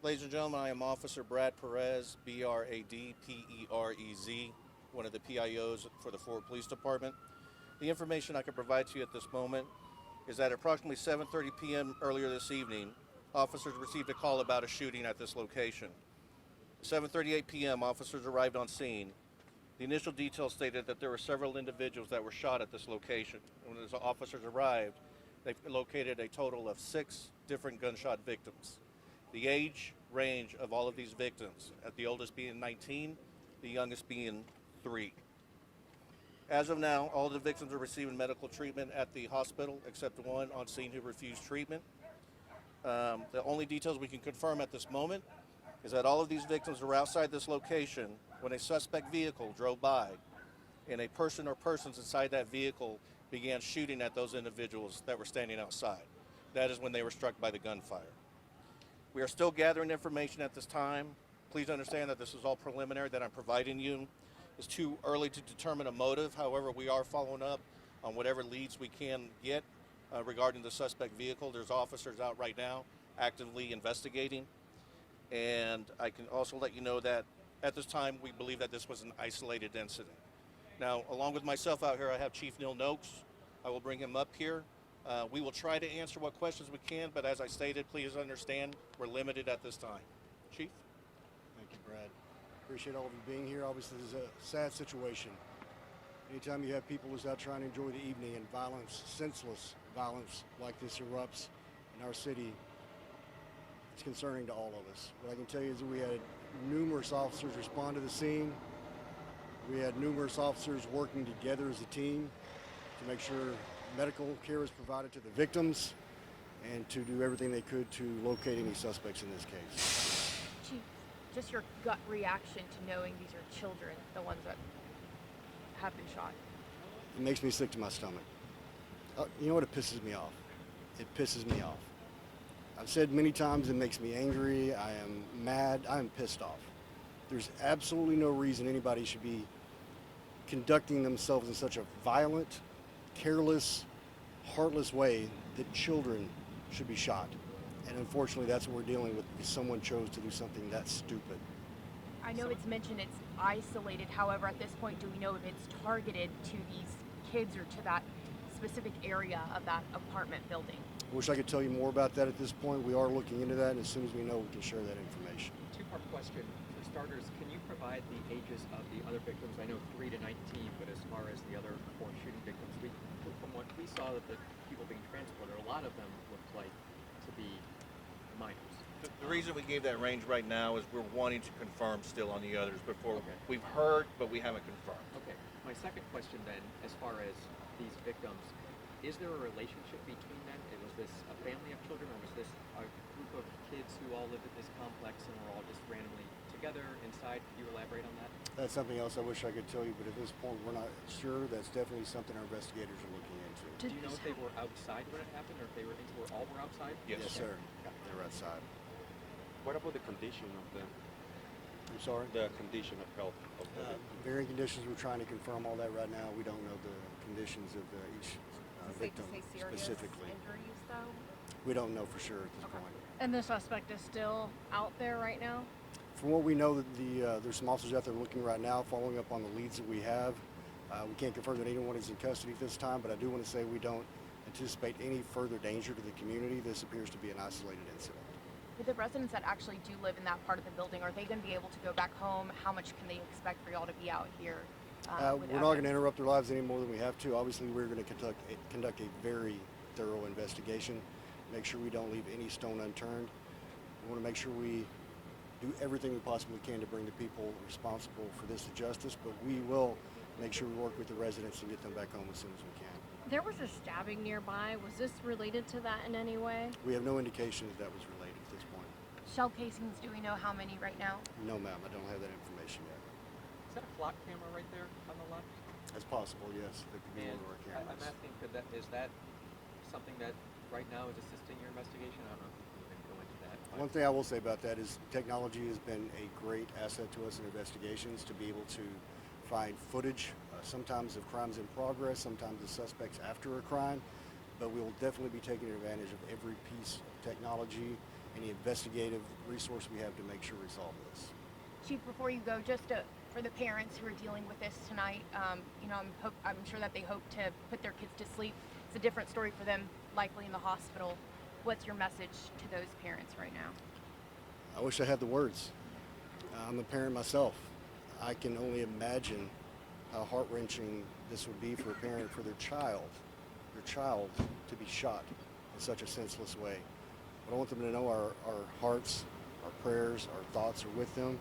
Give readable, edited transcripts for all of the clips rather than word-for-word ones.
Ladies and gentlemen, I am Officer Brad Perez, Bradperez, one of the PIOs for the Ford Police Department. The information I can provide to you at this moment is that at approximately 7:30 p.m. earlier this evening, officers received a call about a shooting at this location. At 7:38 p.m., officers arrived on scene. The initial details stated that there were several individuals that were shot at this location. When the officers arrived, they located a total of 6 different gunshot victims. The age range of all of these victims, at the oldest being 19, the youngest being 3. As of now, all the victims are receiving medical treatment at the hospital, except one on scene who refused treatment. The only details we can confirm at this moment is that all of these victims were outside this location when a suspect vehicle drove by, and a person or persons inside that vehicle began shooting at those individuals that were standing outside. That is when they were struck by the gunfire. We are still gathering information at this time. Please understand that this is all preliminary that I'm providing you. It's too early to determine a motive. However, we are following up on whatever leads we can get regarding the suspect vehicle. There's officers out right now actively investigating. And I can also let you know that at this time, we believe that this was an isolated incident. Now, along with myself out here, I have Chief Neil Noakes. I will bring him up here. We will try to answer what questions we can, but as I stated, please understand we're limited at this time. Chief? Thank you, Brad. Appreciate all of you being here. Obviously, this is a sad situation. Anytime you have people who's out trying to enjoy the evening and violence, senseless violence like this erupts in our city, it's concerning to all of us. What I can tell you is that we had numerous officers respond to the scene. We had numerous officers working together as a team to make sure medical care is provided to the victims and to do everything they could to locate any suspects in this case. Chief, just your gut reaction to knowing these are children, the ones that have been shot. It makes me sick to my stomach. You know what? It pisses me off. It pisses me off. I've said many times it makes me angry. I am mad. I am pissed off. There's absolutely no reason anybody should be conducting themselves in such a violent, careless, heartless way that children should be shot. And unfortunately, that's what we're dealing with because someone chose to do something that stupid. I know it's mentioned it's isolated. However, at this point, do we know if it's targeted to these kids or to that specific area of that apartment building? I wish I could tell you more about that at this point. We are looking into that, and as soon as we know, we can share that information. Two-part question. For starters, can you provide the ages of the other victims? I know 3 to 19, but as far as the other 4 shooting victims, from what we saw that the people being transported, a lot of them looked like to be minors. The reason we gave that range right now is we're wanting to confirm still on the others before. Okay. We've heard, but we haven't confirmed. Okay. My second question then, as far as these victims, is there a relationship between them? Was this a family of children, or was this a group of kids who all lived in this complex and were all just randomly together inside? Could you elaborate on that? That's something else I wish I could tell you, but at this point we're not sure. That's definitely something our investigators are looking into. Do you know if they were outside when it happened, or if they were all were outside? Yes, sir. They were outside. What about the condition of the? I'm sorry? The condition of health of the Varying conditions. We're trying to confirm all that right now. We don't know the conditions of each victim specifically. Injuries, though? We don't know for sure at this point. And the suspect is still out there right now? From what we know, that there's some officers out there looking right now, following up on the leads that we have. We can't confirm that anyone is in custody at this time, but I do want to say we don't anticipate any further danger to the community. This appears to be an isolated incident. For the residents that actually do live in that part of the building, are they going to be able to go back home? How much can they expect for y'all to be out here? We're not going to interrupt their lives any more than we have to. Obviously, we're going to conduct a very thorough investigation, make sure we don't leave any stone unturned. We want to make sure we do everything we possibly can to bring the people responsible for this to justice, but we will make sure we work with the residents and get them back home as soon as we can. There was a stabbing nearby. Was this related to that in any way? We have no indication that was related at this point. Shell casings, do we know how many right now? No, ma'am, I don't have that information yet. Is that a flock camera right there on the left? That's possible, yes. That could be one of our cameras. I'm asking, is that something that right now is assisting your investigation? I don't know if you can even go into that. One thing I will say about that is technology has been a great asset to us in investigations to be able to find footage, sometimes of crimes in progress, sometimes of suspects after a crime, but we will definitely be taking advantage of every piece of technology any investigative resource we have to make sure we solve this. Chief, before you go, just for the parents who are dealing with this tonight, you know, I'm sure that they hope to put their kids to sleep. It's a different story for them, likely in the hospital. What's your message to those parents right now? I wish I had the words. I'm a parent myself. I can only imagine how heart-wrenching this would be for a parent for their child to be shot in such a senseless way. But I want them to know our hearts, our prayers, our thoughts are with them.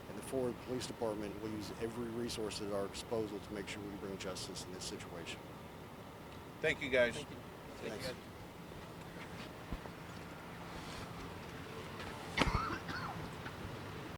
And the Fort Worth Police Department will use every resource at our disposal to make sure we bring justice in this situation. Thank you, guys. Thank you. Thanks.